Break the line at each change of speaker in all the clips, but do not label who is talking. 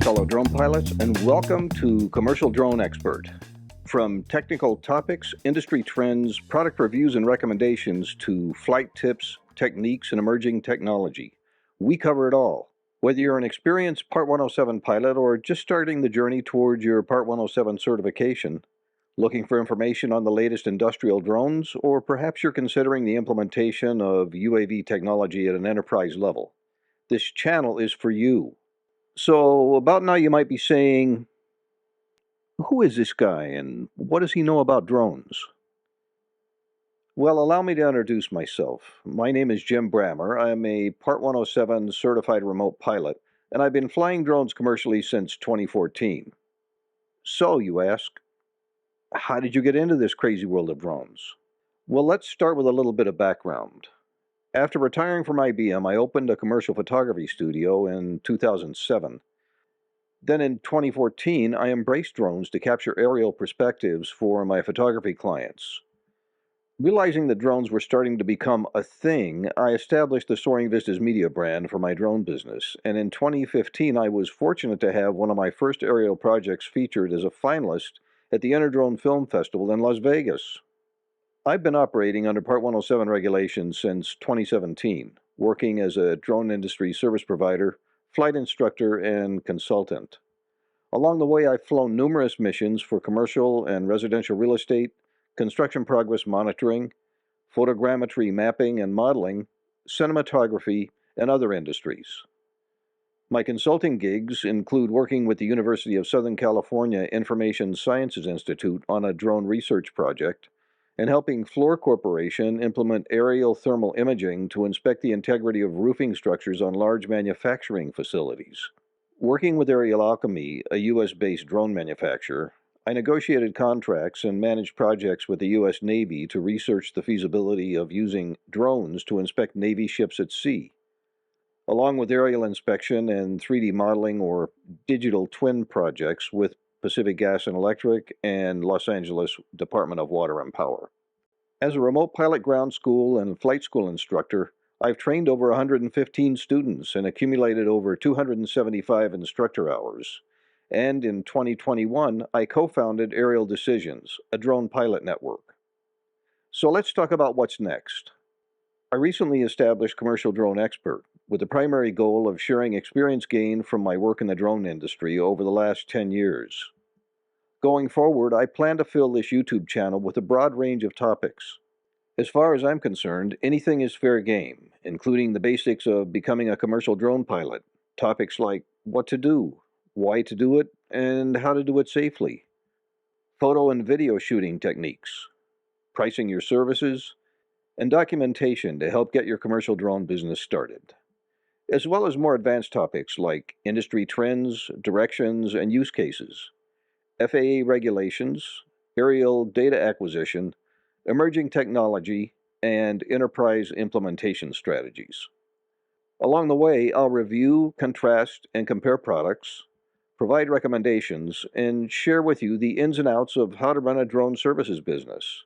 fellow drone pilots, and welcome to Commercial Drone Expert. From technical topics, industry trends, product reviews and recommendations to flight tips, techniques, and emerging technology, we cover it all. Whether you're an experienced Part 107 pilot or just starting the journey towards your Part 107 certification, looking for information on the latest industrial drones, or perhaps you're considering the implementation of UAV technology at an enterprise level, this channel is for you. So, about now you might be saying, who is this guy and what does he know about drones? Well, allow me to introduce myself. My name is Jim Brammer. I'm a Part 107 certified remote pilot, and I've been flying drones commercially since 2014. So, you ask, how did you get into this crazy world of drones? Well, let's start with a little bit of background. After retiring from IBM, I opened a commercial photography studio in 2007. Then in 2014, I embraced drones to capture aerial perspectives for my photography clients. Realizing that drones were starting to become a thing, I established the Soaring Vistas Media brand for my drone business, and in 2015 I was fortunate to have one of my first aerial projects featured as a finalist at the InterDrone Film Festival in Las Vegas. I've been operating under Part 107 regulations since 2017, working as a drone industry service provider, flight instructor, and consultant. Along the way, I've flown numerous missions for commercial and residential real estate, construction progress monitoring, photogrammetry mapping and modeling, cinematography, and other industries. My consulting gigs include working with the University of Southern California Information Sciences Institute on a drone research project, and helping Fluor Corporation implement aerial thermal imaging to inspect the integrity of roofing structures on large manufacturing facilities. Working with Aerial Alchemy, a U.S.-based drone manufacturer, I negotiated contracts and managed projects with the U.S. Navy to research the feasibility of using drones to inspect Navy ships at sea. Along with aerial inspection and 3D modeling or digital twin projects with Pacific Gas and Electric, and Los Angeles Department of Water and Power. As a remote pilot ground school and flight school instructor, I've trained over 115 students and accumulated over 275 instructor hours. And in 2021, I co-founded Aerial Decisions, a drone pilot network. So let's talk about what's next. I recently established Commercial Drone Expert, with the primary goal of sharing experience gained from my work in the drone industry over the last 10 years. Going forward, I plan to fill this YouTube channel with a broad range of topics. As far as I'm concerned, anything is fair game, including the basics of becoming a commercial drone pilot, topics like what to do, why to do it, and how to do it safely, photo and video shooting techniques, pricing your services, and documentation to help get your commercial drone business started, as well as more advanced topics like industry trends, directions, and use cases, FAA regulations, aerial data acquisition, emerging technology, and enterprise implementation strategies. Along the way, I'll review, contrast, and compare products, provide recommendations, and share with you the ins and outs of how to run a drone services business.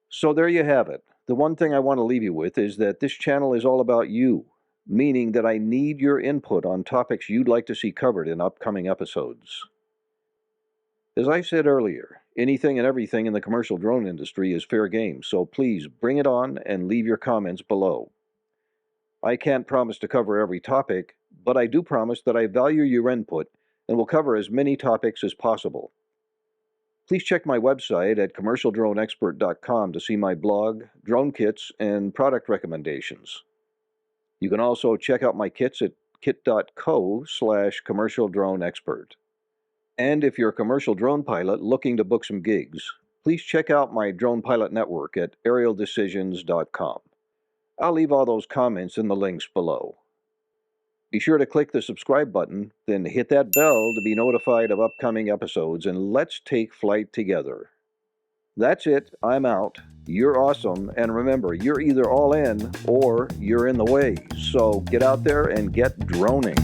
So there you have it. The one thing I want to leave you with is that this channel is all about you, meaning that I need your input on topics you'd like to see covered in upcoming episodes. As I said earlier, anything and everything in the commercial drone industry is fair game, so please bring it on and leave your comments below. I can't promise to cover every topic, but I do promise that I value your input and will cover as many topics as possible. Please check my website at commercialdroneexpert.com to see my blog, drone kits, and product recommendations. You can also check out my kits at kit.co/commercialdroneexpert. And if you're a commercial drone pilot looking to book some gigs, please check out my drone pilot network at aerialdecisions.com. I'll leave all those comments in the links below. Be sure to click the subscribe button, then hit that bell to be notified of upcoming episodes, and let's take flight together. That's it, I'm out. You're awesome, and remember, you're either all in or you're in the way. So get out there and get droning.